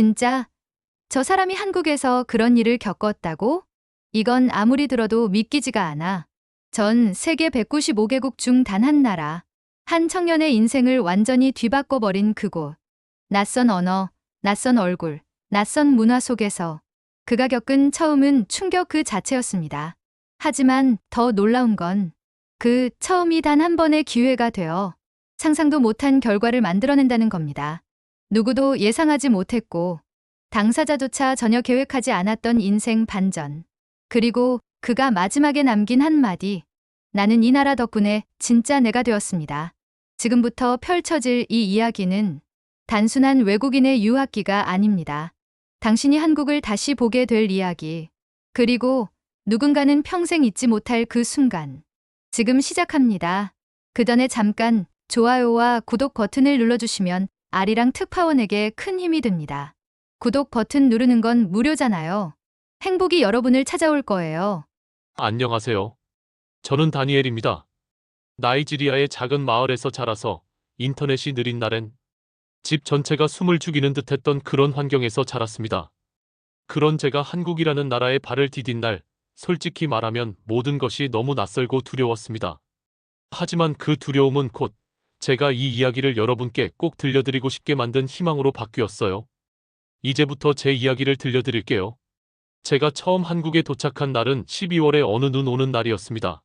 진짜? 저 사람이 한국에서 그런 일을 겪었다고? 이건 아무리 들어도 믿기지가 않아. 전 세계 195개국 중 단 한 나라. 한 청년의 인생을 완전히 뒤바꿔버린 그곳. 낯선 언어, 낯선 얼굴, 낯선 문화 속에서 그가 겪은 처음은 충격 그 자체였습니다. 하지만 더 놀라운 건 그 처음이 단 한 번의 기회가 되어 상상도 못한 결과를 만들어낸다는 겁니다. 누구도 예상하지 못했고 당사자조차 전혀 계획하지 않았던 인생 반전. 그리고 그가 마지막에 남긴 한마디. 나는 이 나라 덕분에 진짜 내가 되었습니다. 지금부터 펼쳐질 이 이야기는 단순한 외국인의 유학기가 아닙니다. 당신이 한국을 다시 보게 될 이야기. 그리고 누군가는 평생 잊지 못할 그 순간. 지금 시작합니다. 그 전에 잠깐 좋아요와 구독 버튼을 눌러주시면 아리랑 특파원에게 큰 힘이 됩니다. 구독 버튼 누르는 건 무료잖아요. 행복이 여러분을 찾아올 거예요. 안녕하세요. 저는 다니엘입니다. 나이지리아의 작은 마을에서 자라서 인터넷이 느린 날엔 집 전체가 숨을 죽이는 듯했던 그런 환경에서 자랐습니다. 그런 제가 한국이라는 나라에 발을 디딘 날, 솔직히 말하면 모든 것이 너무 낯설고 두려웠습니다. 하지만 그 두려움은 곧 제가 이 이야기를 여러분께 꼭 들려드리고 싶게 만든 희망으로 바뀌었어요. 이제부터 제 이야기를 들려드릴게요. 제가 처음 한국에 도착한 날은 12월의 어느 눈 오는 날이었습니다.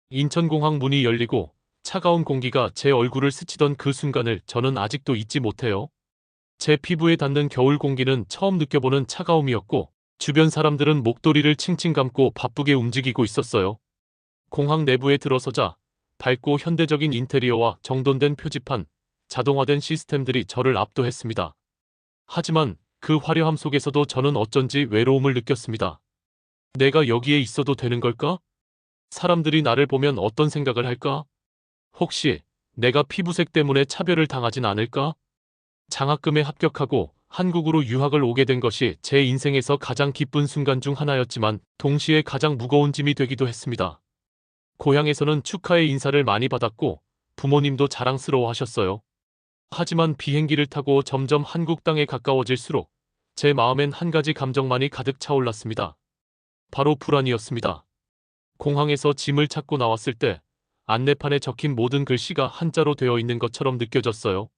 인천공항 문이 열리고 차가운 공기가 제 얼굴을 스치던 그 순간을 저는 아직도 잊지 못해요. 제 피부에 닿는 겨울 공기는 처음 느껴보는 차가움이었고 주변 사람들은 목도리를 칭칭 감고 바쁘게 움직이고 있었어요. 공항 내부에 들어서자 밝고 현대적인 인테리어와 정돈된 표지판, 자동화된 시스템들이 저를 압도했습니다. 하지만 그 화려함 속에서도 저는 어쩐지 외로움을 느꼈습니다. 내가 여기에 있어도 되는 걸까? 사람들이 나를 보면 어떤 생각을 할까? 혹시 내가 피부색 때문에 차별을 당하진 않을까? 장학금에 합격하고 한국으로 유학을 오게 된 것이 제 인생에서 가장 기쁜 순간 중 하나였지만 동시에 가장 무거운 짐이 되기도 했습니다. 고향에서는 축하의 인사를 많이 받았고 부모님도 자랑스러워하셨어요. 하지만 비행기를 타고 점점 한국 땅에 가까워질수록 제 마음엔 한 가지 감정만이 가득 차올랐습니다. 바로 불안이었습니다. 공항에서 짐을 찾고 나왔을 때 안내판에 적힌 모든 글씨가 한자로 되어 있는 것처럼 느껴졌어요.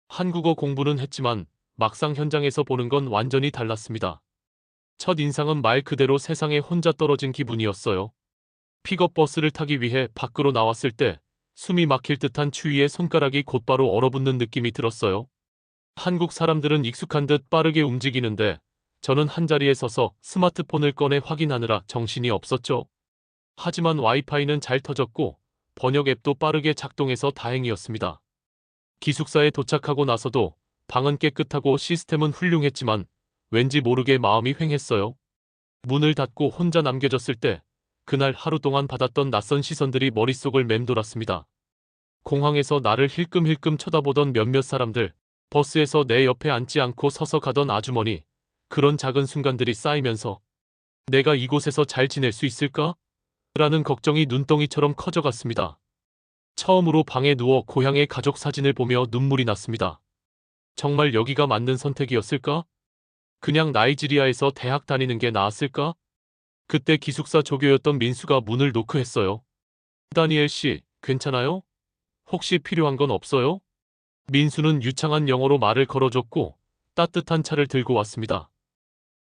한국어 공부는 했지만 막상 현장에서 보는 건 완전히 달랐습니다. 첫 인상은 말 그대로 세상에 혼자 떨어진 기분이었어요. 픽업 버스를 타기 위해 밖으로 나왔을 때 숨이 막힐 듯한 추위에 손가락이 곧바로 얼어붙는 느낌이 들었어요. 한국 사람들은 익숙한 듯 빠르게 움직이는데 저는 한자리에 서서 스마트폰을 꺼내 확인하느라 정신이 없었죠. 하지만 와이파이는 잘 터졌고 번역 앱도 빠르게 작동해서 다행이었습니다. 기숙사에 도착하고 나서도 방은 깨끗하고 시스템은 훌륭했지만 왠지 모르게 마음이 휑했어요. 문을 닫고 혼자 남겨졌을 때 그날 하루 동안 받았던 낯선 시선들이 머릿속을 맴돌았습니다. 공항에서 나를 힐끔힐끔 쳐다보던 몇몇 사람들, 버스에서 내 옆에 앉지 않고 서서 가던 아주머니, 그런 작은 순간들이 쌓이면서 내가 이곳에서 잘 지낼 수 있을까? 라는 걱정이 눈덩이처럼 커져갔습니다. 처음으로 방에 누워 고향의 가족 사진을 보며 눈물이 났습니다. 정말 여기가 맞는 선택이었을까? 그냥 나이지리아에서 대학 다니는 게 나았을까? 그때 기숙사 조교였던 민수가 문을 노크했어요. 다니엘 씨, 괜찮아요? 혹시 필요한 건 없어요? 민수는 유창한 영어로 말을 걸어줬고 따뜻한 차를 들고 왔습니다.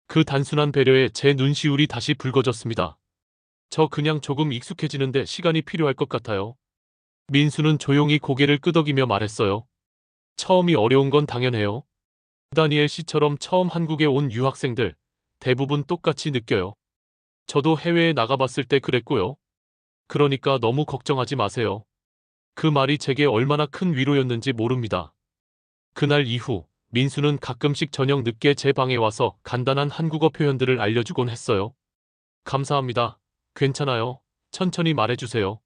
그 단순한 배려에 제 눈시울이 다시 붉어졌습니다. 저 그냥 조금 익숙해지는데 시간이 필요할 것 같아요. 민수는 조용히 고개를 끄덕이며 말했어요. 처음이 어려운 건 당연해요. 다니엘 씨처럼 처음 한국에 온 유학생들 대부분 똑같이 느껴요. 저도 해외에 나가봤을 때 그랬고요. 그러니까 너무 걱정하지 마세요. 그 말이 제게 얼마나 큰 위로였는지 모릅니다. 그날 이후 민수는 가끔씩 저녁 늦게 제 방에 와서 간단한 한국어 표현들을 알려주곤 했어요. 감사합니다. 괜찮아요. 천천히 말해주세요.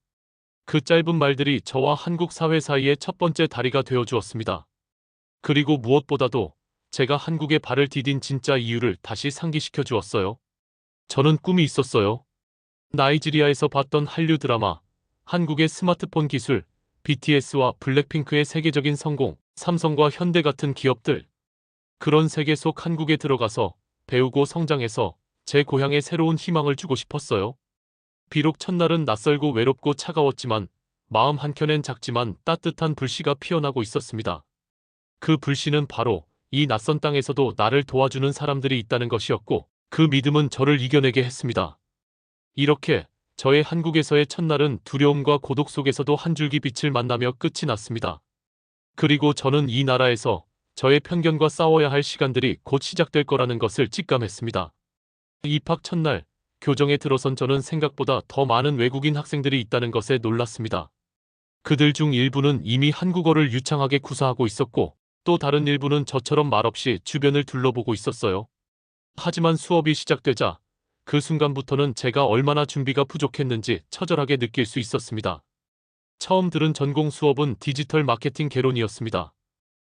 그 짧은 말들이 저와 한국 사회 사이의 첫 번째 다리가 되어 주었습니다. 그리고 무엇보다도 제가 한국에 발을 디딘 진짜 이유를 다시 상기시켜 주었어요. 저는 꿈이 있었어요. 나이지리아에서 봤던 한류 드라마, 한국의 스마트폰 기술, BTS와 블랙핑크의 세계적인 성공, 삼성과 현대 같은 기업들. 그런 세계 속 한국에 들어가서 배우고 성장해서 제 고향에 새로운 희망을 주고 싶었어요. 비록 첫날은 낯설고 외롭고 차가웠지만 마음 한켠엔 작지만 따뜻한 불씨가 피어나고 있었습니다. 그 불씨는 바로 이 낯선 땅에서도 나를 도와주는 사람들이 있다는 것이었고 그 믿음은 저를 이겨내게 했습니다. 이렇게 저의 한국에서의 첫날은 두려움과 고독 속에서도 한 줄기 빛을 만나며 끝이 났습니다. 그리고 저는 이 나라에서 저의 편견과 싸워야 할 시간들이 곧 시작될 거라는 것을 직감했습니다. 입학 첫날 교정에 들어선 저는 생각보다 더 많은 외국인 학생들이 있다는 것에 놀랐습니다. 그들 중 일부는 이미 한국어를 유창하게 구사하고 있었고 또 다른 일부는 저처럼 말없이 주변을 둘러보고 있었어요. 하지만 수업이 시작되자 그 순간부터는 제가 얼마나 준비가 부족했는지 처절하게 느낄 수 있었습니다. 처음 들은 전공 수업은 디지털 마케팅 개론이었습니다.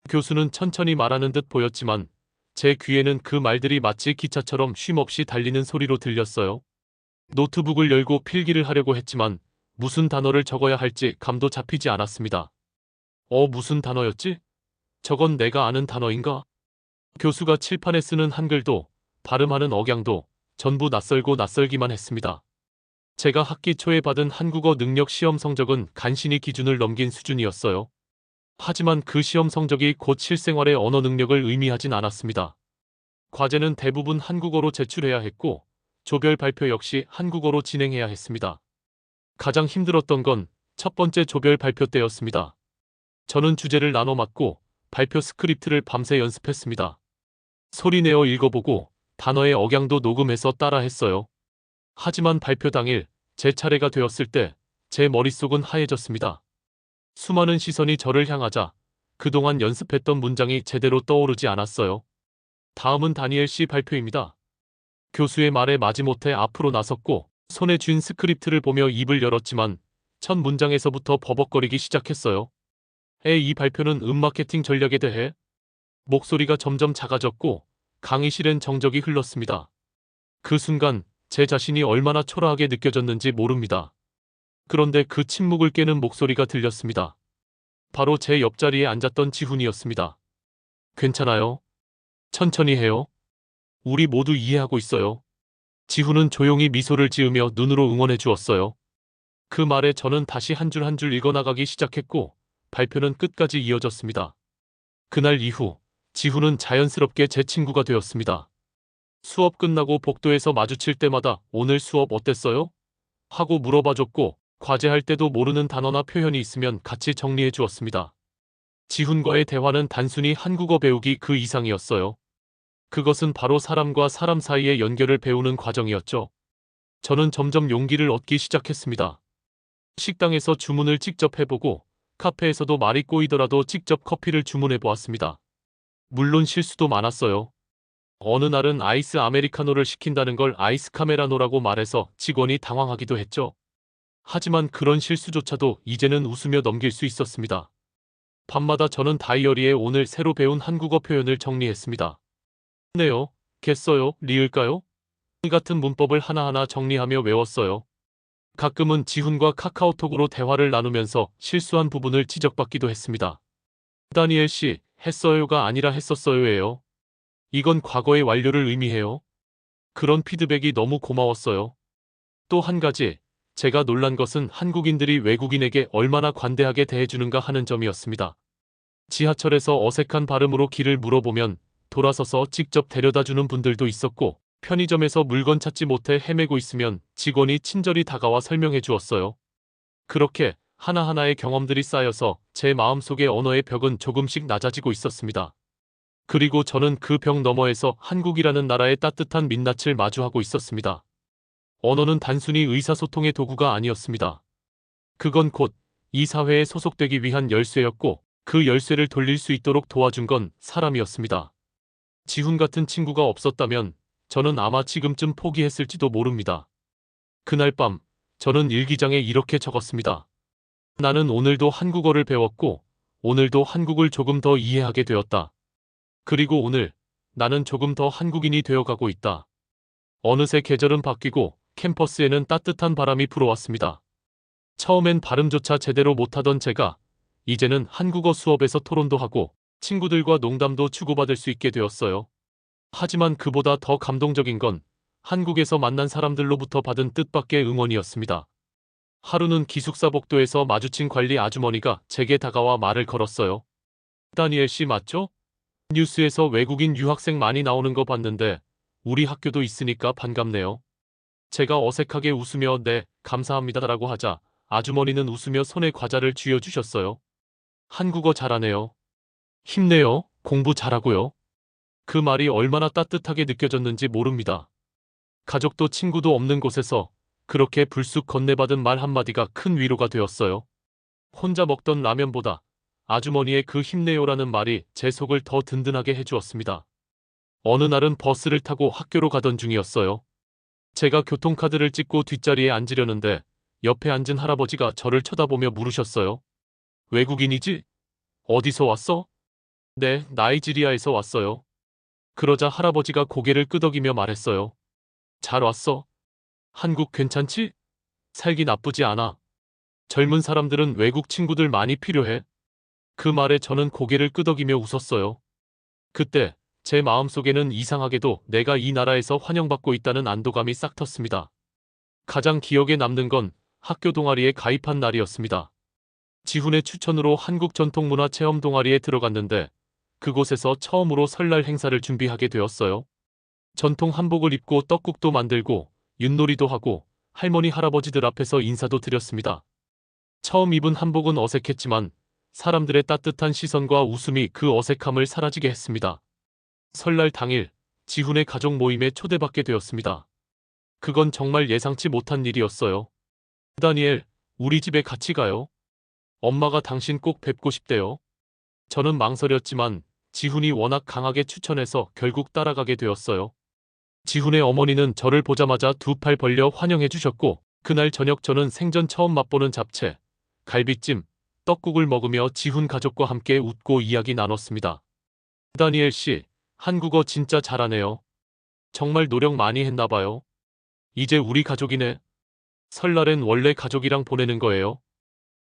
교수는 천천히 말하는 듯 보였지만 제 귀에는 그 말들이 마치 기차처럼 쉼없이 달리는 소리로 들렸어요. 노트북을 열고 필기를 하려고 했지만 무슨 단어를 적어야 할지 감도 잡히지 않았습니다. 무슨 단어였지? 저건 내가 아는 단어인가? 교수가 칠판에 쓰는 한글도 발음하는 억양도 전부 낯설고 낯설기만 했습니다. 제가 학기 초에 받은 한국어 능력 시험 성적은 간신히 기준을 넘긴 수준이었어요. 하지만 그 시험 성적이 곧 실생활의 언어 능력을 의미하진 않았습니다. 과제는 대부분 한국어로 제출해야 했고 조별 발표 역시 한국어로 진행해야 했습니다. 가장 힘들었던 건 첫 번째 조별 발표 때였습니다. 저는 주제를 나눠 맡고 발표 스크립트를 밤새 연습했습니다. 소리내어 읽어보고 단어의 억양도 녹음해서 따라했어요. 하지만 발표 당일 제 차례가 되었을 때 제 머릿속은 하얘졌습니다. 수많은 시선이 저를 향하자 그동안 연습했던 문장이 제대로 떠오르지 않았어요. 다음은 다니엘 씨 발표입니다. 교수의 말에 마지못해 앞으로 나섰고 손에 쥔 스크립트를 보며 입을 열었지만 첫 문장에서부터 버벅거리기 시작했어요. 이 발표는 마케팅 전략에 대해 목소리가 점점 작아졌고 강의실엔 정적이 흘렀습니다. 그 순간 제 자신이 얼마나 초라하게 느껴졌는지 모릅니다. 그런데 그 침묵을 깨는 목소리가 들렸습니다. 바로 제 옆자리에 앉았던 지훈이었습니다. 괜찮아요. 천천히 해요. 우리 모두 이해하고 있어요. 지훈은 조용히 미소를 지으며 눈으로 응원해 주었어요. 그 말에 저는 다시 한 줄 한 줄 읽어나가기 시작했고 발표는 끝까지 이어졌습니다. 그날 이후 지훈은 자연스럽게 제 친구가 되었습니다. 수업 끝나고 복도에서 마주칠 때마다 오늘 수업 어땠어요? 하고 물어봐줬고 과제할 때도 모르는 단어나 표현이 있으면 같이 정리해 주었습니다. 지훈과의 대화는 단순히 한국어 배우기 그 이상이었어요. 그것은 바로 사람과 사람 사이의 연결을 배우는 과정이었죠. 저는 점점 용기를 얻기 시작했습니다. 식당에서 주문을 직접 해보고 카페에서도 말이 꼬이더라도 직접 커피를 주문해 보았습니다. 물론 실수도 많았어요. 어느 날은 아이스 아메리카노를 시킨다는 걸 아이스 카메라노라고 말해서 직원이 당황하기도 했죠. 하지만 그런 실수조차도 이제는 웃으며 넘길 수 있었습니다. 밤마다 저는 다이어리에 오늘 새로 배운 한국어 표현을 정리했습니다. 네요, 겠어요, 리을까요? 같은 문법을 하나하나 정리하며 외웠어요. 가끔은 지훈과 카카오톡으로 대화를 나누면서 실수한 부분을 지적받기도 했습니다. 다니엘 씨, 했어요가 아니라 했었어요예요. 이건 과거의 완료를 의미해요. 그런 피드백이 너무 고마웠어요. 또 한 가지, 제가 놀란 것은 한국인들이 외국인에게 얼마나 관대하게 대해주는가 하는 점이었습니다. 지하철에서 어색한 발음으로 길을 물어보면 돌아서서 직접 데려다주는 분들도 있었고 편의점에서 물건 찾지 못해 헤매고 있으면 직원이 친절히 다가와 설명해 주었어요. 그렇게 하나하나의 경험들이 쌓여서 제 마음속의 언어의 벽은 조금씩 낮아지고 있었습니다. 그리고 저는 그 벽 너머에서 한국이라는 나라의 따뜻한 민낯을 마주하고 있었습니다. 언어는 단순히 의사소통의 도구가 아니었습니다. 그건 곧 이 사회에 소속되기 위한 열쇠였고 그 열쇠를 돌릴 수 있도록 도와준 건 사람이었습니다. 지훈 같은 친구가 없었다면 저는 아마 지금쯤 포기했을지도 모릅니다. 그날 밤 저는 일기장에 이렇게 적었습니다. 나는 오늘도 한국어를 배웠고 오늘도 한국을 조금 더 이해하게 되었다. 그리고 오늘 나는 조금 더 한국인이 되어가고 있다. 어느새 계절은 바뀌고 캠퍼스에는 따뜻한 바람이 불어왔습니다. 처음엔 발음조차 제대로 못하던 제가 이제는 한국어 수업에서 토론도 하고 친구들과 농담도 주고받을 수 있게 되었어요. 하지만 그보다 더 감동적인 건 한국에서 만난 사람들로부터 받은 뜻밖의 응원이었습니다. 하루는 기숙사 복도에서 마주친 관리 아주머니가 제게 다가와 말을 걸었어요. 다니엘 씨 맞죠? 뉴스에서 외국인 유학생 많이 나오는 거 봤는데 우리 학교도 있으니까 반갑네요. 제가 어색하게 웃으며 네, 감사합니다라고 하자 아주머니는 웃으며 손에 과자를 쥐어주셨어요. 한국어 잘하네요. 힘내요. 공부 잘하고요. 그 말이 얼마나 따뜻하게 느껴졌는지 모릅니다. 가족도 친구도 없는 곳에서 그렇게 불쑥 건네받은 말 한마디가 큰 위로가 되었어요. 혼자 먹던 라면보다 아주머니의 그 힘내요라는 말이 제 속을 더 든든하게 해주었습니다. 어느 날은 버스를 타고 학교로 가던 중이었어요. 제가 교통카드를 찍고 뒷자리에 앉으려는데 옆에 앉은 할아버지가 저를 쳐다보며 물으셨어요. 외국인이지? 어디서 왔어? 네, 나이지리아에서 왔어요. 그러자 할아버지가 고개를 끄덕이며 말했어요. 잘 왔어. 한국 괜찮지? 살기 나쁘지 않아. 젊은 사람들은 외국 친구들 많이 필요해. 그 말에 저는 고개를 끄덕이며 웃었어요. 그때 제 마음속에는 이상하게도 내가 이 나라에서 환영받고 있다는 안도감이 싹 텄습니다. 가장 기억에 남는 건 학교 동아리에 가입한 날이었습니다. 지훈의 추천으로 한국 전통문화 체험 동아리에 들어갔는데 그곳에서 처음으로 설날 행사를 준비하게 되었어요. 전통 한복을 입고 떡국도 만들고 윷놀이도 하고 할머니 할아버지들 앞에서 인사도 드렸습니다. 처음 입은 한복은 어색했지만 사람들의 따뜻한 시선과 웃음이 그 어색함을 사라지게 했습니다. 설날 당일 지훈의 가족 모임에 초대받게 되었습니다. 그건 정말 예상치 못한 일이었어요. 다니엘, 우리 집에 같이 가요. 엄마가 당신 꼭 뵙고 싶대요. 저는 망설였지만 지훈이 워낙 강하게 추천해서 결국 따라가게 되었어요. 지훈의 어머니는 저를 보자마자 두 팔 벌려 환영해 주셨고 그날 저녁 저는 생전 처음 맛보는 잡채, 갈비찜, 떡국을 먹으며 지훈 가족과 함께 웃고 이야기 나눴습니다. 다니엘 씨, 한국어 진짜 잘하네요. 정말 노력 많이 했나 봐요. 이제 우리 가족이네. 설날엔 원래 가족이랑 보내는 거예요.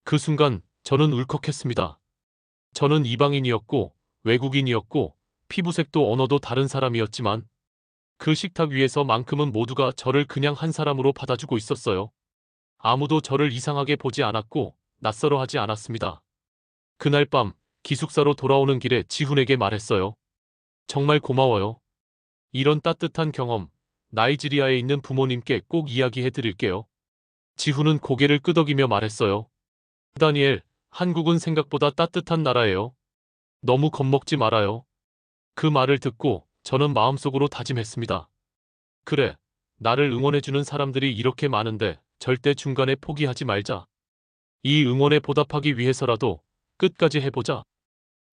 그 순간 저는 울컥했습니다. 저는 이방인이었고 외국인이었고 피부색도 언어도 다른 사람이었지만 그 식탁 위에서만큼은 모두가 저를 그냥 한 사람으로 받아주고 있었어요. 아무도 저를 이상하게 보지 않았고 낯설어하지 않았습니다. 그날 밤 기숙사로 돌아오는 길에 지훈에게 말했어요. 정말 고마워요. 이런 따뜻한 경험 나이지리아에 있는 부모님께 꼭 이야기해 드릴게요. 지훈은 고개를 끄덕이며 말했어요. 다니엘, 한국은 생각보다 따뜻한 나라예요. 너무 겁먹지 말아요. 그 말을 듣고 저는 마음속으로 다짐했습니다. 그래, 나를 응원해주는 사람들이 이렇게 많은데 절대 중간에 포기하지 말자. 이 응원에 보답하기 위해서라도 끝까지 해보자.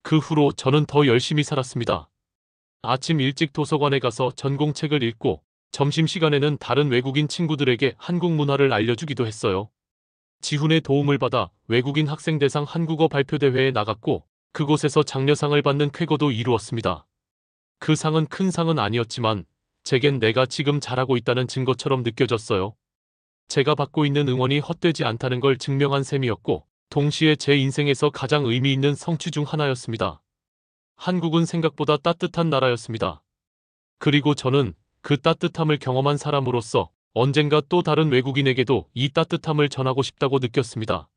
그 후로 저는 더 열심히 살았습니다. 아침 일찍 도서관에 가서 전공책을 읽고 점심시간에는 다른 외국인 친구들에게 한국 문화를 알려주기도 했어요. 지훈의 도움을 받아 외국인 학생 대상 한국어 발표대회에 나갔고 그곳에서 장려상을 받는 쾌거도 이루었습니다. 그 상은 큰 상은 아니었지만 제겐 내가 지금 잘하고 있다는 증거처럼 느껴졌어요. 제가 받고 있는 응원이 헛되지 않다는 걸 증명한 셈이었고 동시에 제 인생에서 가장 의미 있는 성취 중 하나였습니다. 한국은 생각보다 따뜻한 나라였습니다. 그리고 저는 그 따뜻함을 경험한 사람으로서 언젠가 또 다른 외국인에게도 이 따뜻함을 전하고 싶다고 느꼈습니다.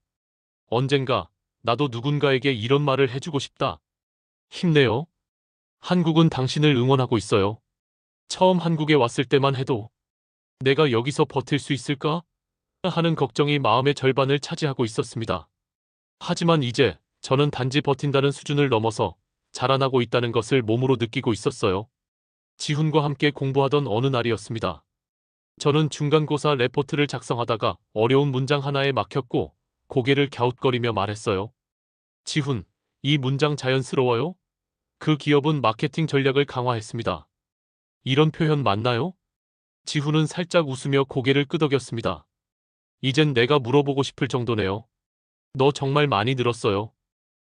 언젠가 나도 누군가에게 이런 말을 해주고 싶다. 힘내요. 한국은 당신을 응원하고 있어요. 처음 한국에 왔을 때만 해도 내가 여기서 버틸 수 있을까? 하는 걱정이 마음의 절반을 차지하고 있었습니다. 하지만 이제 저는 단지 버틴다는 수준을 넘어서 자라나고 있다는 것을 몸으로 느끼고 있었어요. 지훈과 함께 공부하던 어느 날이었습니다. 저는 중간고사 레포트를 작성하다가 어려운 문장 하나에 막혔고 고개를 갸웃거리며 말했어요. 지훈, 이 문장 자연스러워요? 그 기업은 마케팅 전략을 강화했습니다. 이런 표현 맞나요? 지훈은 살짝 웃으며 고개를 끄덕였습니다. 이젠 내가 물어보고 싶을 정도네요. 너 정말 많이 늘었어요.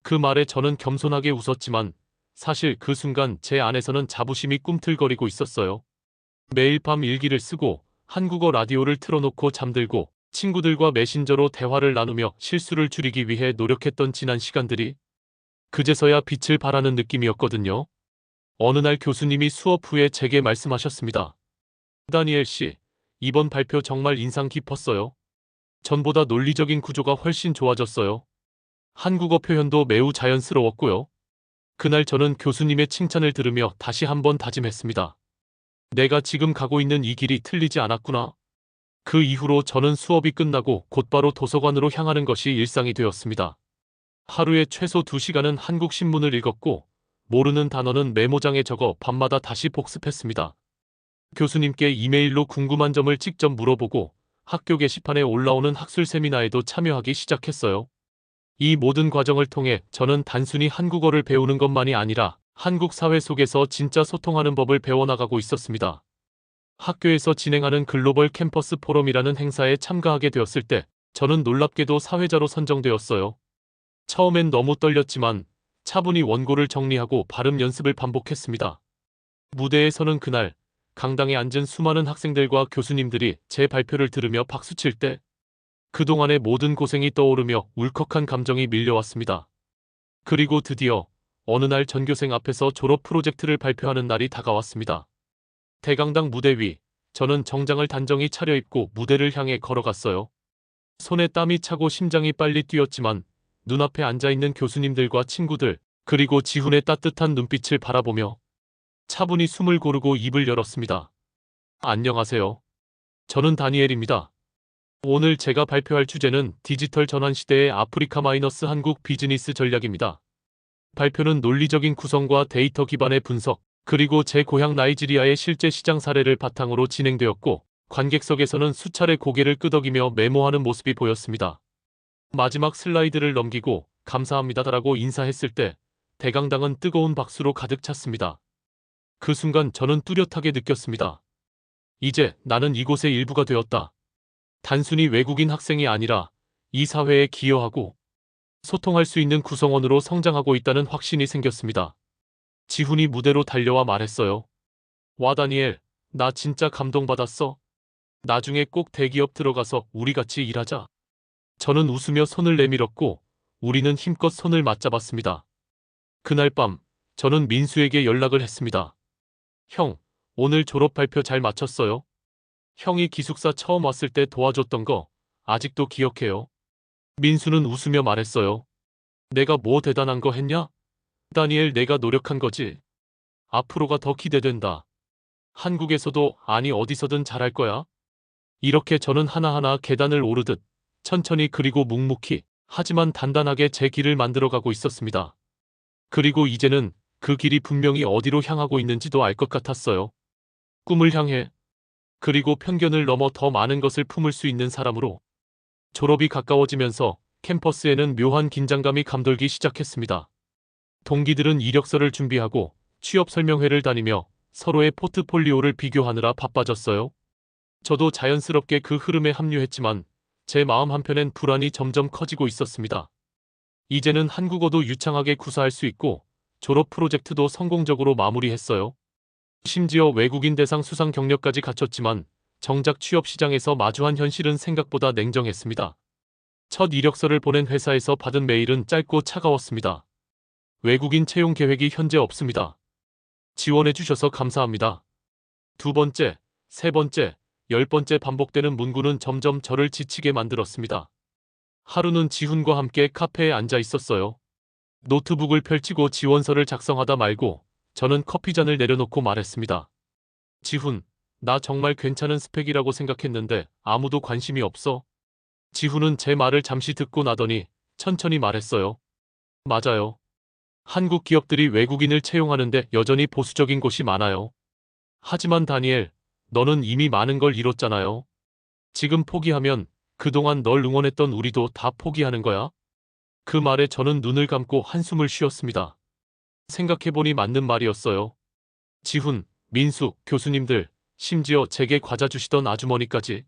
그 말에 저는 겸손하게 웃었지만 사실 그 순간 제 안에서는 자부심이 꿈틀거리고 있었어요. 매일 밤 일기를 쓰고 한국어 라디오를 틀어놓고 잠들고 친구들과 메신저로 대화를 나누며 실수를 줄이기 위해 노력했던 지난 시간들이 그제서야 빛을 발하는 느낌이었거든요. 어느 날 교수님이 수업 후에 제게 말씀하셨습니다. 다니엘 씨, 이번 발표 정말 인상 깊었어요. 전보다 논리적인 구조가 훨씬 좋아졌어요. 한국어 표현도 매우 자연스러웠고요. 그날 저는 교수님의 칭찬을 들으며 다시 한번 다짐했습니다. 내가 지금 가고 있는 이 길이 틀리지 않았구나. 그 이후로 저는 수업이 끝나고 곧바로 도서관으로 향하는 것이 일상이 되었습니다. 하루에 최소 2시간은 한국 신문을 읽었고 모르는 단어는 메모장에 적어 밤마다 다시 복습했습니다. 교수님께 이메일로 궁금한 점을 직접 물어보고 학교 게시판에 올라오는 학술 세미나에도 참여하기 시작했어요. 이 모든 과정을 통해 저는 단순히 한국어를 배우는 것만이 아니라 한국 사회 속에서 진짜 소통하는 법을 배워나가고 있었습니다. 학교에서 진행하는 글로벌 캠퍼스 포럼이라는 행사에 참가하게 되었을 때 저는 놀랍게도 사회자로 선정되었어요. 처음엔 너무 떨렸지만 차분히 원고를 정리하고 발음 연습을 반복했습니다. 무대에 서는 그날 강당에 앉은 수많은 학생들과 교수님들이 제 발표를 들으며 박수칠 때 그동안의 모든 고생이 떠오르며 울컥한 감정이 밀려왔습니다. 그리고 드디어 어느 날 전교생 앞에서 졸업 프로젝트를 발표하는 날이 다가왔습니다. 대강당 무대 위, 저는 정장을 단정히 차려입고 무대를 향해 걸어갔어요. 손에 땀이 차고 심장이 빨리 뛰었지만 눈앞에 앉아있는 교수님들과 친구들, 그리고 지훈의 따뜻한 눈빛을 바라보며 차분히 숨을 고르고 입을 열었습니다. 안녕하세요. 저는 다니엘입니다. 오늘 제가 발표할 주제는 디지털 전환 시대의 아프리카 마이너스 한국 비즈니스 전략입니다. 발표는 논리적인 구성과 데이터 기반의 분석, 그리고 제 고향 나이지리아의 실제 시장 사례를 바탕으로 진행되었고, 관객석에서는 수차례 고개를 끄덕이며 메모하는 모습이 보였습니다. 마지막 슬라이드를 넘기고 감사합니다라고 인사했을 때 대강당은 뜨거운 박수로 가득 찼습니다. 그 순간 저는 뚜렷하게 느꼈습니다. 이제 나는 이곳의 일부가 되었다. 단순히 외국인 학생이 아니라 이 사회에 기여하고 소통할 수 있는 구성원으로 성장하고 있다는 확신이 생겼습니다. 지훈이 무대로 달려와 말했어요. 와 다니엘, 나 진짜 감동받았어. 나중에 꼭 대기업 들어가서 우리 같이 일하자. 저는 웃으며 손을 내밀었고 우리는 힘껏 손을 맞잡았습니다. 그날 밤 저는 민수에게 연락을 했습니다. 형, 오늘 졸업 발표 잘 마쳤어요? 형이 기숙사 처음 왔을 때 도와줬던 거 아직도 기억해요. 민수는 웃으며 말했어요. 내가 뭐 대단한 거 했냐? 다니엘, 내가 노력한 거지. 앞으로가 더 기대된다. 한국에서도 아니 어디서든 잘할 거야. 이렇게 저는 하나하나 계단을 오르듯 천천히 그리고 묵묵히 하지만 단단하게 제 길을 만들어가고 있었습니다. 그리고 이제는 그 길이 분명히 어디로 향하고 있는지도 알 것 같았어요. 꿈을 향해, 그리고 편견을 넘어 더 많은 것을 품을 수 있는 사람으로. 졸업이 가까워지면서 캠퍼스에는 묘한 긴장감이 감돌기 시작했습니다. 동기들은 이력서를 준비하고 취업 설명회를 다니며 서로의 포트폴리오를 비교하느라 바빠졌어요. 저도 자연스럽게 그 흐름에 합류했지만 제 마음 한편엔 불안이 점점 커지고 있었습니다. 이제는 한국어도 유창하게 구사할 수 있고 졸업 프로젝트도 성공적으로 마무리했어요. 심지어 외국인 대상 수상 경력까지 갖췄지만 정작 취업 시장에서 마주한 현실은 생각보다 냉정했습니다. 첫 이력서를 보낸 회사에서 받은 메일은 짧고 차가웠습니다. 외국인 채용 계획이 현재 없습니다. 지원해 주셔서 감사합니다. 두 번째, 세 번째, 10번째 반복되는 문구는 점점 저를 지치게 만들었습니다. 하루는 지훈과 함께 카페에 앉아 있었어요. 노트북을 펼치고 지원서를 작성하다 말고 저는 커피잔을 내려놓고 말했습니다. 지훈, 나 정말 괜찮은 스펙이라고 생각했는데 아무도 관심이 없어. 지훈은 제 말을 잠시 듣고 나더니 천천히 말했어요. 맞아요. 한국 기업들이 외국인을 채용하는데 여전히 보수적인 곳이 많아요. 하지만 다니엘, 너는 이미 많은 걸 이뤘잖아요. 지금 포기하면 그동안 널 응원했던 우리도 다 포기하는 거야. 그 말에 저는 눈을 감고 한숨을 쉬었습니다. 생각해보니 맞는 말이었어요. 지훈, 민수, 교수님들, 심지어 제게 과자 주시던 아주머니까지.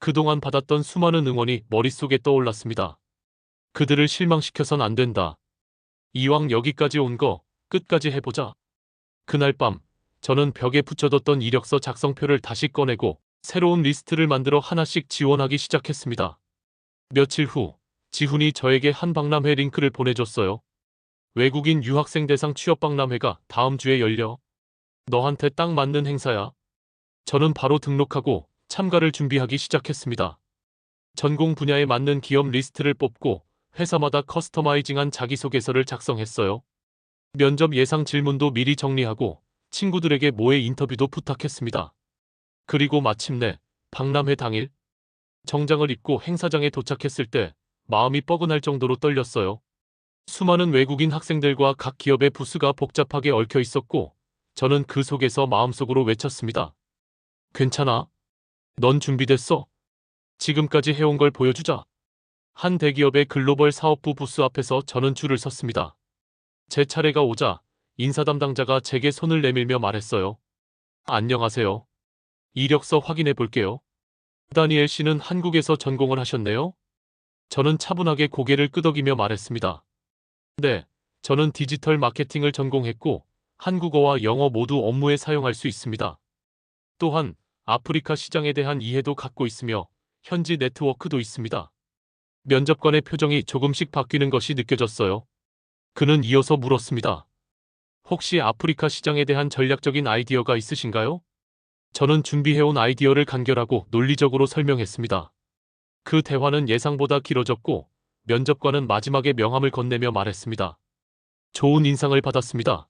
그동안 받았던 수많은 응원이 머릿속에 떠올랐습니다. 그들을 실망시켜선 안 된다. 이왕 여기까지 온 거 끝까지 해보자. 그날 밤 저는 벽에 붙여뒀던 이력서 작성표를 다시 꺼내고 새로운 리스트를 만들어 하나씩 지원하기 시작했습니다. 며칠 후 지훈이 저에게 한 박람회 링크를 보내줬어요. 외국인 유학생 대상 취업박람회가 다음 주에 열려. 너한테 딱 맞는 행사야. 저는 바로 등록하고 참가를 준비하기 시작했습니다. 전공 분야에 맞는 기업 리스트를 뽑고 회사마다 커스터마이징한 자기소개서를 작성했어요. 면접 예상 질문도 미리 정리하고 친구들에게 모의 인터뷰도 부탁했습니다. 그리고 마침내 박람회 당일 정장을 입고 행사장에 도착했을 때 마음이 뻐근할 정도로 떨렸어요. 수많은 외국인 학생들과 각 기업의 부스가 복잡하게 얽혀 있었고 저는 그 속에서 마음속으로 외쳤습니다. 괜찮아. 넌 준비됐어. 지금까지 해온 걸 보여주자. 한 대기업의 글로벌 사업부 부스 앞에서 저는 줄을 섰습니다. 제 차례가 오자 인사 담당자가 제게 손을 내밀며 말했어요. 안녕하세요. 이력서 확인해 볼게요. 다니엘 씨는 한국에서 전공을 하셨네요? 저는 차분하게 고개를 끄덕이며 말했습니다. 네, 저는 디지털 마케팅을 전공했고 한국어와 영어 모두 업무에 사용할 수 있습니다. 또한 아프리카 시장에 대한 이해도 갖고 있으며 현지 네트워크도 있습니다. 면접관의 표정이 조금씩 바뀌는 것이 느껴졌어요. 그는 이어서 물었습니다. 혹시 아프리카 시장에 대한 전략적인 아이디어가 있으신가요? 저는 준비해온 아이디어를 간결하고 논리적으로 설명했습니다. 그 대화는 예상보다 길어졌고 면접관은 마지막에 명함을 건네며 말했습니다. 좋은 인상을 받았습니다.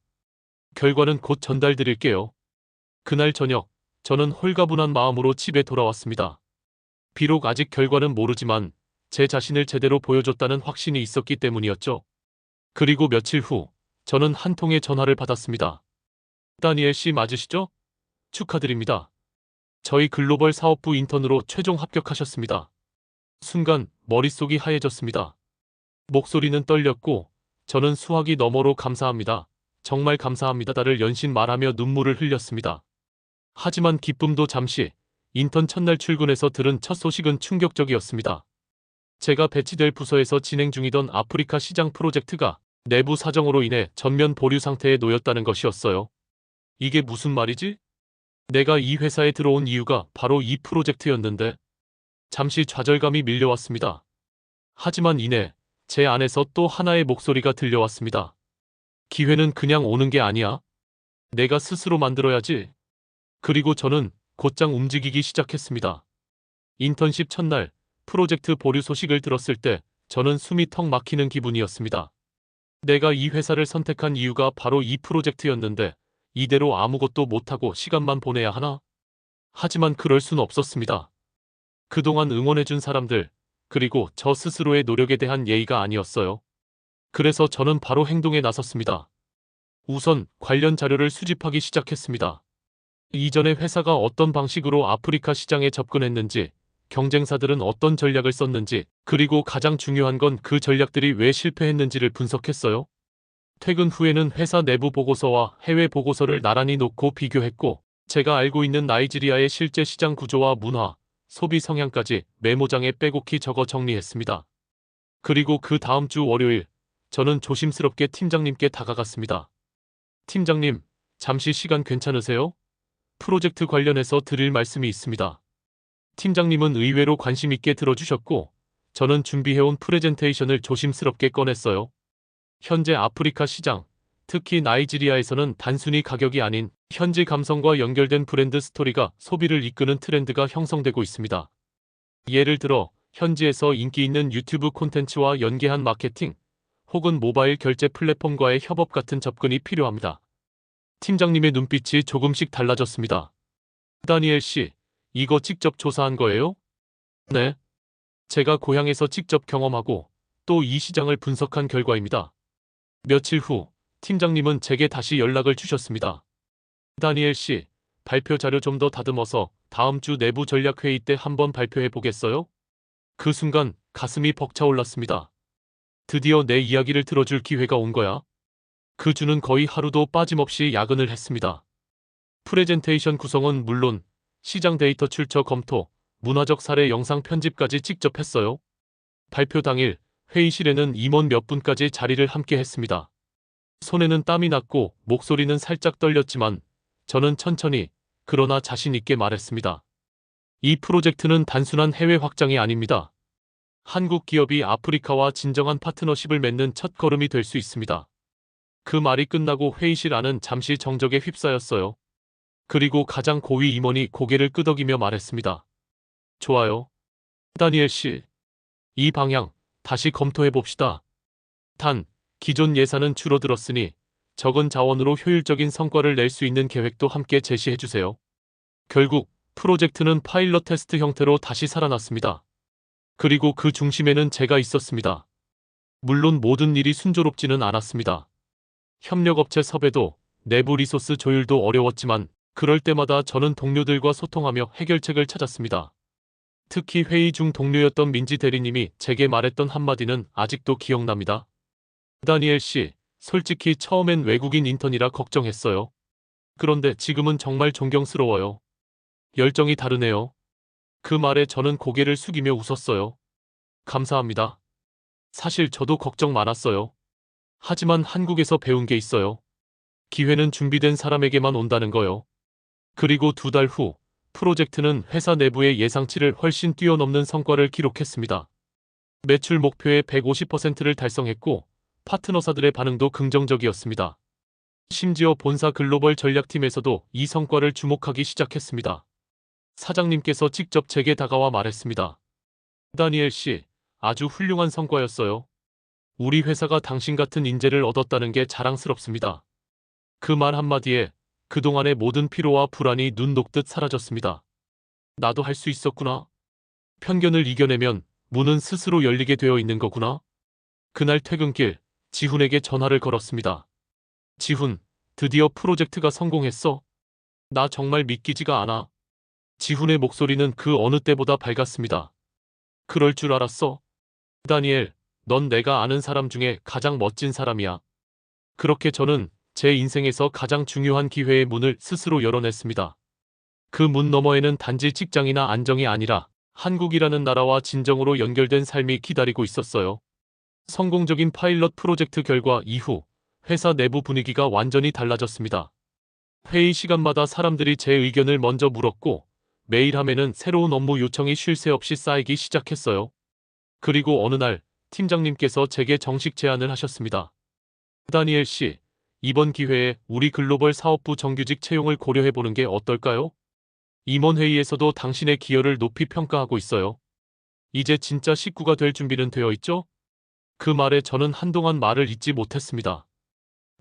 결과는 곧 전달드릴게요. 그날 저녁 저는 홀가분한 마음으로 집에 돌아왔습니다. 비록 아직 결과는 모르지만 제 자신을 제대로 보여줬다는 확신이 있었기 때문이었죠. 그리고 며칠 후 저는 한 통의 전화를 받았습니다. 다니엘 씨 맞으시죠? 축하드립니다. 저희 글로벌 사업부 인턴으로 최종 합격하셨습니다. 순간 머릿속이 하얘졌습니다. 목소리는 떨렸고 저는 수화기 너머로 감사합니다. 정말 감사합니다를 연신 말하며 눈물을 흘렸습니다. 하지만 기쁨도 잠시, 인턴 첫날 출근해서 들은 첫 소식은 충격적이었습니다. 제가 배치될 부서에서 진행 중이던 아프리카 시장 프로젝트가 내부 사정으로 인해 전면 보류 상태에 놓였다는 것이었어요. 이게 무슨 말이지? 내가 이 회사에 들어온 이유가 바로 이 프로젝트였는데 잠시 좌절감이 밀려왔습니다. 하지만 이내 제 안에서 또 하나의 목소리가 들려왔습니다. 기회는 그냥 오는 게 아니야. 내가 스스로 만들어야지. 그리고 저는 곧장 움직이기 시작했습니다. 인턴십 첫날 프로젝트 보류 소식을 들었을 때 저는 숨이 턱 막히는 기분이었습니다. 내가 이 회사를 선택한 이유가 바로 이 프로젝트였는데 이대로 아무것도 못하고 시간만 보내야 하나? 하지만 그럴 순 없었습니다. 그동안 응원해준 사람들, 그리고 저 스스로의 노력에 대한 예의가 아니었어요. 그래서 저는 바로 행동에 나섰습니다. 우선 관련 자료를 수집하기 시작했습니다. 이전에 회사가 어떤 방식으로 아프리카 시장에 접근했는지, 경쟁사들은 어떤 전략을 썼는지, 그리고 가장 중요한 건 그 전략들이 왜 실패했는지를 분석했어요. 퇴근 후에는 회사 내부 보고서와 해외 보고서를 나란히 놓고 비교했고, 제가 알고 있는 나이지리아의 실제 시장 구조와 문화, 소비 성향까지 메모장에 빼곡히 적어 정리했습니다. 그리고 그 다음 주 월요일, 저는 조심스럽게 팀장님께 다가갔습니다. 팀장님, 잠시 시간 괜찮으세요? 프로젝트 관련해서 드릴 말씀이 있습니다. 팀장님은 의외로 관심 있게 들어주셨고, 저는 준비해온 프레젠테이션을 조심스럽게 꺼냈어요. 현재 아프리카 시장, 특히 나이지리아에서는 단순히 가격이 아닌 현지 감성과 연결된 브랜드 스토리가 소비를 이끄는 트렌드가 형성되고 있습니다. 예를 들어 현지에서 인기 있는 유튜브 콘텐츠와 연계한 마케팅, 혹은 모바일 결제 플랫폼과의 협업 같은 접근이 필요합니다. 팀장님의 눈빛이 조금씩 달라졌습니다. 다니엘 씨, 이거 직접 조사한 거예요? 네. 제가 고향에서 직접 경험하고 또 이 시장을 분석한 결과입니다. 며칠 후 팀장님은 제게 다시 연락을 주셨습니다. 다니엘 씨, 발표 자료 좀 더 다듬어서 다음 주 내부 전략 회의 때 한번 발표해 보겠어요? 그 순간 가슴이 벅차올랐습니다. 드디어 내 이야기를 들어줄 기회가 온 거야. 그 주는 거의 하루도 빠짐없이 야근을 했습니다. 프레젠테이션 구성은 물론 시장 데이터 출처 검토, 문화적 사례 영상 편집까지 직접 했어요. 발표 당일 회의실에는 임원 몇 분까지 자리를 함께 했습니다. 손에는 땀이 났고 목소리는 살짝 떨렸지만 저는 천천히 그러나 자신 있게 말했습니다. 이 프로젝트는 단순한 해외 확장이 아닙니다. 한국 기업이 아프리카와 진정한 파트너십을 맺는 첫 걸음이 될 수 있습니다. 그 말이 끝나고 회의실 안은 잠시 정적에 휩싸였어요. 그리고 가장 고위 임원이 고개를 끄덕이며 말했습니다. 좋아요. 다니엘 씨. 이 방향 다시 검토해 봅시다. 단, 기존 예산은 줄어들었으니 적은 자원으로 효율적인 성과를 낼 수 있는 계획도 함께 제시해 주세요. 결국 프로젝트는 파일럿 테스트 형태로 다시 살아났습니다. 그리고 그 중심에는 제가 있었습니다. 물론 모든 일이 순조롭지는 않았습니다. 협력업체 섭외도 내부 리소스 조율도 어려웠지만 그럴 때마다 저는 동료들과 소통하며 해결책을 찾았습니다. 특히 회의 중 동료였던 민지 대리님이 제게 말했던 한마디는 아직도 기억납니다. 다니엘 씨, 솔직히 처음엔 외국인 인턴이라 걱정했어요. 그런데 지금은 정말 존경스러워요. 열정이 다르네요. 그 말에 저는 고개를 숙이며 웃었어요. 감사합니다. 사실 저도 걱정 많았어요. 하지만 한국에서 배운 게 있어요. 기회는 준비된 사람에게만 온다는 거요. 그리고 2달 후, 프로젝트는 회사 내부의 예상치를 훨씬 뛰어넘는 성과를 기록했습니다. 매출 목표의 150%를 달성했고, 파트너사들의 반응도 긍정적이었습니다. 심지어 본사 글로벌 전략팀에서도 이 성과를 주목하기 시작했습니다. 사장님께서 직접 제게 다가와 말했습니다. 다니엘 씨, 아주 훌륭한 성과였어요. 우리 회사가 당신 같은 인재를 얻었다는 게 자랑스럽습니다. 그 말 한마디에 그동안의 모든 피로와 불안이 눈 녹듯 사라졌습니다. 나도 할 수 있었구나. 편견을 이겨내면 문은 스스로 열리게 되어 있는 거구나. 그날 퇴근길, 지훈에게 전화를 걸었습니다. 지훈, 드디어 프로젝트가 성공했어. 나 정말 믿기지가 않아. 지훈의 목소리는 그 어느 때보다 밝았습니다. 그럴 줄 알았어. 다니엘, 넌 내가 아는 사람 중에 가장 멋진 사람이야. 그렇게 저는 제 인생에서 가장 중요한 기회의 문을 스스로 열어냈습니다. 그 문 너머에는 단지 직장이나 안정이 아니라 한국이라는 나라와 진정으로 연결된 삶이 기다리고 있었어요. 성공적인 파일럿 프로젝트 결과 이후 회사 내부 분위기가 완전히 달라졌습니다. 회의 시간마다 사람들이 제 의견을 먼저 물었고 매일 밤에는 새로운 업무 요청이 쉴 새 없이 쌓이기 시작했어요. 그리고 어느 날 팀장님께서 제게 정식 제안을 하셨습니다. 다니엘 씨, 이번 기회에 우리 글로벌 사업부 정규직 채용을 고려해보는 게 어떨까요? 임원회의에서도 당신의 기여를 높이 평가하고 있어요. 이제 진짜 식구가 될 준비는 되어 있죠? 그 말에 저는 한동안 말을 잇지 못했습니다.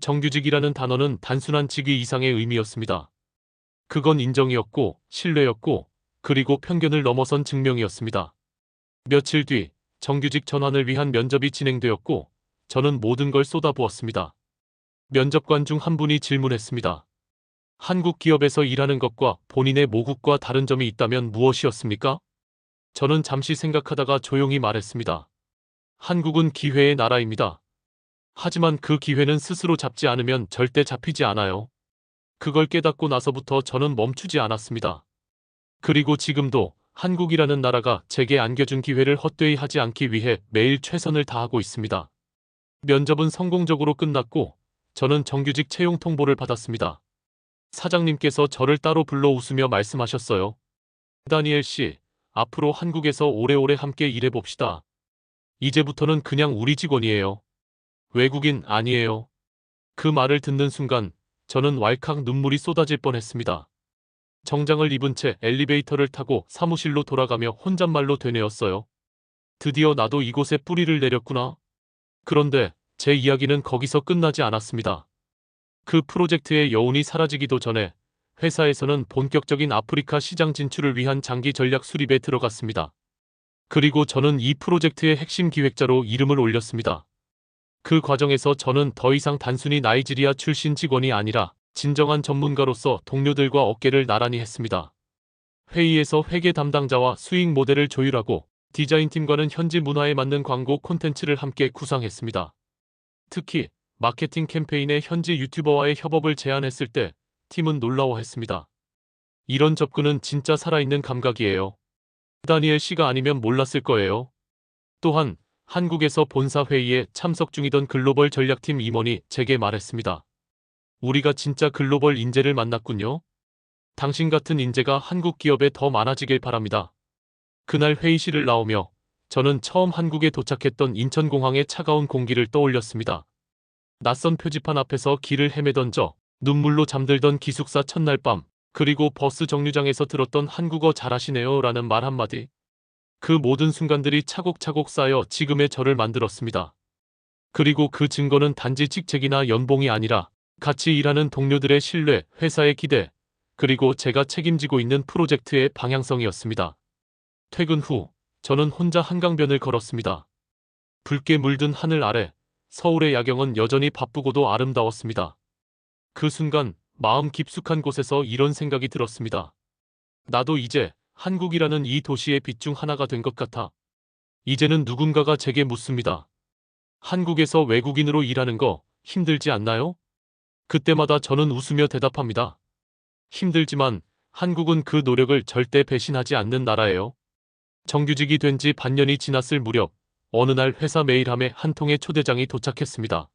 정규직이라는 단어는 단순한 직위 이상의 의미였습니다. 그건 인정이었고, 신뢰였고, 그리고 편견을 넘어선 증명이었습니다. 며칠 뒤, 정규직 전환을 위한 면접이 진행되었고, 저는 모든 걸 쏟아부었습니다. 면접관 중 한 분이 질문했습니다. 한국 기업에서 일하는 것과 본인의 모국과 다른 점이 있다면 무엇이었습니까? 저는 잠시 생각하다가 조용히 말했습니다. 한국은 기회의 나라입니다. 하지만 그 기회는 스스로 잡지 않으면 절대 잡히지 않아요. 그걸 깨닫고 나서부터 저는 멈추지 않았습니다. 그리고 지금도 한국이라는 나라가 제게 안겨준 기회를 헛되이 하지 않기 위해 매일 최선을 다하고 있습니다. 면접은 성공적으로 끝났고 저는 정규직 채용 통보를 받았습니다. 사장님께서 저를 따로 불러 웃으며 말씀하셨어요. 다니엘 씨, 앞으로 한국에서 오래오래 함께 일해봅시다. 이제부터는 그냥 우리 직원이에요. 외국인 아니에요. 그 말을 듣는 순간 저는 왈칵 눈물이 쏟아질 뻔했습니다. 정장을 입은 채 엘리베이터를 타고 사무실로 돌아가며 혼잣말로 되뇌었어요. 드디어 나도 이곳에 뿌리를 내렸구나. 그런데 제 이야기는 거기서 끝나지 않았습니다. 그 프로젝트의 여운이 사라지기도 전에 회사에서는 본격적인 아프리카 시장 진출을 위한 장기 전략 수립에 들어갔습니다. 그리고 저는 이 프로젝트의 핵심 기획자로 이름을 올렸습니다. 그 과정에서 저는 더 이상 단순히 나이지리아 출신 직원이 아니라 진정한 전문가로서 동료들과 어깨를 나란히 했습니다. 회의에서 회계 담당자와 수익 모델을 조율하고 디자인팀과는 현지 문화에 맞는 광고 콘텐츠를 함께 구상했습니다. 특히 마케팅 캠페인에 현지 유튜버와의 협업을 제안했을 때 팀은 놀라워했습니다. 이런 접근은 진짜 살아있는 감각이에요. 다니엘 씨가 아니면 몰랐을 거예요. 또한 한국에서 본사 회의에 참석 중이던 글로벌 전략팀 임원이 제게 말했습니다. 우리가 진짜 글로벌 인재를 만났군요. 당신 같은 인재가 한국 기업에 더 많아지길 바랍니다. 그날 회의실을 나오며 저는 처음 한국에 도착했던 인천공항의 차가운 공기를 떠올렸습니다. 낯선 표지판 앞에서 길을 헤매던 저, 눈물로 잠들던 기숙사 첫날 밤, 그리고 버스 정류장에서 들었던 한국어 잘하시네요 라는 말 한마디. 그 모든 순간들이 차곡차곡 쌓여 지금의 저를 만들었습니다. 그리고 그 증거는 단지 직책이나 연봉이 아니라 같이 일하는 동료들의 신뢰, 회사의 기대, 그리고 제가 책임지고 있는 프로젝트의 방향성이었습니다. 퇴근 후 저는 혼자 한강변을 걸었습니다. 붉게 물든 하늘 아래 서울의 야경은 여전히 바쁘고도 아름다웠습니다. 그 순간 마음 깊숙한 곳에서 이런 생각이 들었습니다. 나도 이제 한국이라는 이 도시의 빛 중 하나가 된 것 같아. 이제는 누군가가 제게 묻습니다. 한국에서 외국인으로 일하는 거 힘들지 않나요? 그때마다 저는 웃으며 대답합니다. 힘들지만 한국은 그 노력을 절대 배신하지 않는 나라예요. 정규직이 된 지 반년이 지났을 무렵 어느 날 회사 메일함에 한 통의 초대장이 도착했습니다.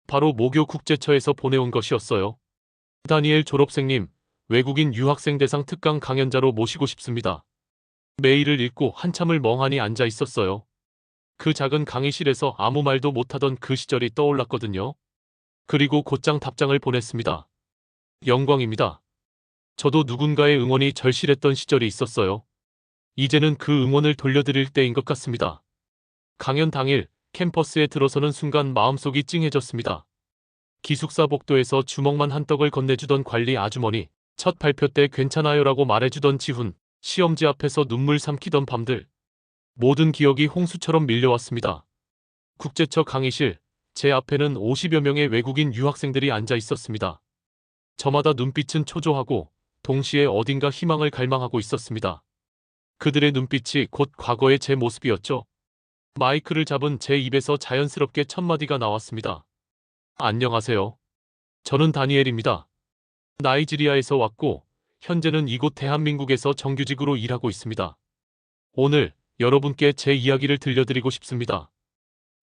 바로 모교 국제처에서 보내온 것이었어요. 다니엘 졸업생님, 외국인 유학생 대상 특강 강연자로 모시고 싶습니다. 메일을 읽고 한참을 멍하니 앉아 있었어요. 그 작은 강의실에서 아무 말도 못하던 그 시절이 떠올랐거든요. 그리고 곧장 답장을 보냈습니다. 영광입니다. 저도 누군가의 응원이 절실했던 시절이 있었어요. 이제는 그 응원을 돌려드릴 때인 것 같습니다. 강연 당일 캠퍼스에 들어서는 순간 마음속이 찡해졌습니다. 기숙사 복도에서 주먹만 한 떡을 건네주던 관리 아주머니, 첫 발표 때 괜찮아요라고 말해주던 지훈, 시험지 앞에서 눈물 삼키던 밤들. 모든 기억이 홍수처럼 밀려왔습니다. 국제처 강의실, 제 앞에는 50여 명의 외국인 유학생들이 앉아 있었습니다. 저마다 눈빛은 초조하고 동시에 어딘가 희망을 갈망하고 있었습니다. 그들의 눈빛이 곧 과거의 제 모습이었죠. 마이크를 잡은 제 입에서 자연스럽게 첫 마디가 나왔습니다. 안녕하세요. 저는 다니엘입니다. 나이지리아에서 왔고 현재는 이곳 대한민국에서 정규직으로 일하고 있습니다. 오늘 여러분께 제 이야기를 들려드리고 싶습니다.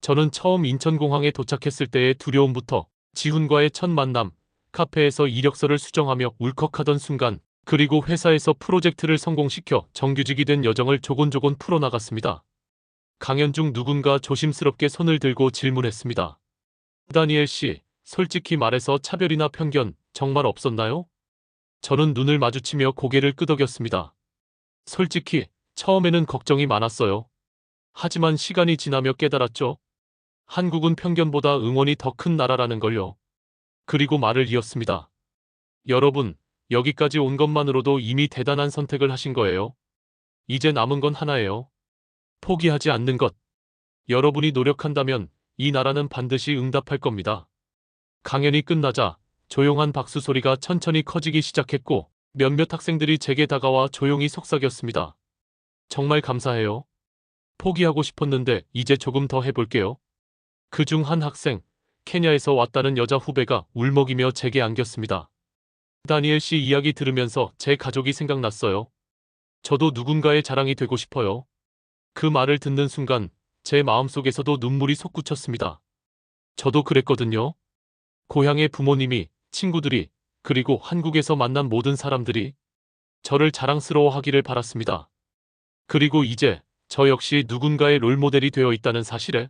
저는 처음 인천공항에 도착했을 때의 두려움부터 지훈과의 첫 만남, 카페에서 이력서를 수정하며 울컥하던 순간, 그리고 회사에서 프로젝트를 성공시켜 정규직이 된 여정을 조곤조곤 풀어나갔습니다. 강연 중 누군가 조심스럽게 손을 들고 질문했습니다. 다니엘 씨, 솔직히 말해서 차별이나 편견 정말 없었나요? 저는 눈을 마주치며 고개를 끄덕였습니다. 솔직히 처음에는 걱정이 많았어요. 하지만 시간이 지나며 깨달았죠. 한국은 편견보다 응원이 더 큰 나라라는 걸요. 그리고 말을 이었습니다. 여러분, 여기까지 온 것만으로도 이미 대단한 선택을 하신 거예요. 이제 남은 건 하나예요. 포기하지 않는 것. 여러분이 노력한다면 이 나라는 반드시 응답할 겁니다. 강연이 끝나자 조용한 박수 소리가 천천히 커지기 시작했고 몇몇 학생들이 제게 다가와 조용히 속삭였습니다. 정말 감사해요. 포기하고 싶었는데 이제 조금 더 해볼게요. 그중 한 학생, 케냐에서 왔다는 여자 후배가 울먹이며 제게 안겼습니다. 다니엘 씨 이야기 들으면서 제 가족이 생각났어요. 저도 누군가의 자랑이 되고 싶어요. 그 말을 듣는 순간 제 마음속에서도 눈물이 솟구쳤습니다. 저도 그랬거든요. 고향의 부모님이, 친구들이, 그리고 한국에서 만난 모든 사람들이 저를 자랑스러워하기를 바랐습니다. 그리고 이제 저 역시 누군가의 롤모델이 되어 있다는 사실에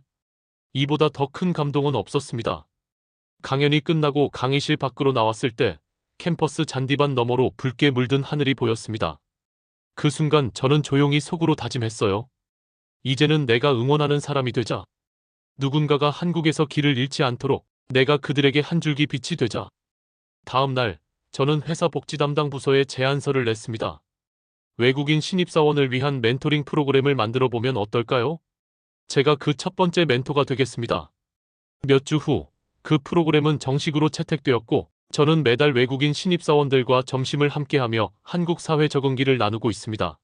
이보다 더 큰 감동은 없었습니다. 강연이 끝나고 강의실 밖으로 나왔을 때 캠퍼스 잔디밭 너머로 붉게 물든 하늘이 보였습니다. 그 순간 저는 조용히 속으로 다짐했어요. 이제는 내가 응원하는 사람이 되자. 누군가가 한국에서 길을 잃지 않도록 내가 그들에게 한 줄기 빛이 되자. 다음 날 저는 회사 복지 담당 부서에 제안서를 냈습니다. 외국인 신입사원을 위한 멘토링 프로그램을 만들어 보면 어떨까요? 제가 그 첫 번째 멘토가 되겠습니다. 몇 주 후 그 프로그램은 정식으로 채택되었고 저는 매달 외국인 신입사원들과 점심을 함께하며 한국 사회 적응기를 나누고 있습니다.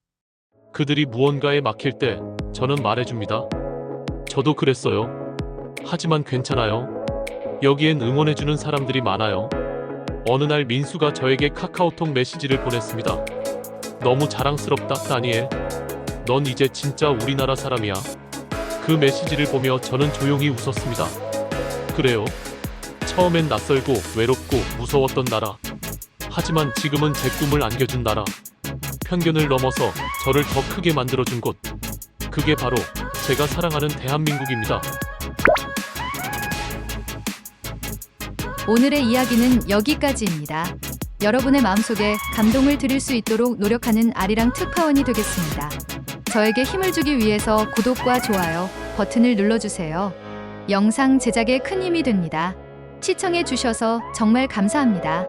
그들이 무언가에 막힐 때 저는 말해줍니다. 저도 그랬어요. 하지만 괜찮아요. 여기엔 응원해주는 사람들이 많아요. 어느 날 민수가 저에게 카카오톡 메시지를 보냈습니다. 너무 자랑스럽다, 다니엘. 넌 이제 진짜 우리나라 사람이야. 그 메시지를 보며 저는 조용히 웃었습니다. 그래요. 처음엔 낯설고 외롭고 무서웠던 나라. 하지만 지금은 제 꿈을 안겨준 나라. 편견을 넘어서 저를 더 크게 만들어준 곳. 그게 바로 제가 사랑하는 대한민국입니다. 오늘의 이야기는 여기까지입니다. 여러분의 마음속에 감동을 드릴 수 있도록 노력하는 아리랑 특파원이 되겠습니다. 저에게 힘을 주기 위해서 구독과 좋아요 버튼을 눌러주세요. 영상 제작에 큰 힘이 됩니다. 시청해 주셔서 정말 감사합니다.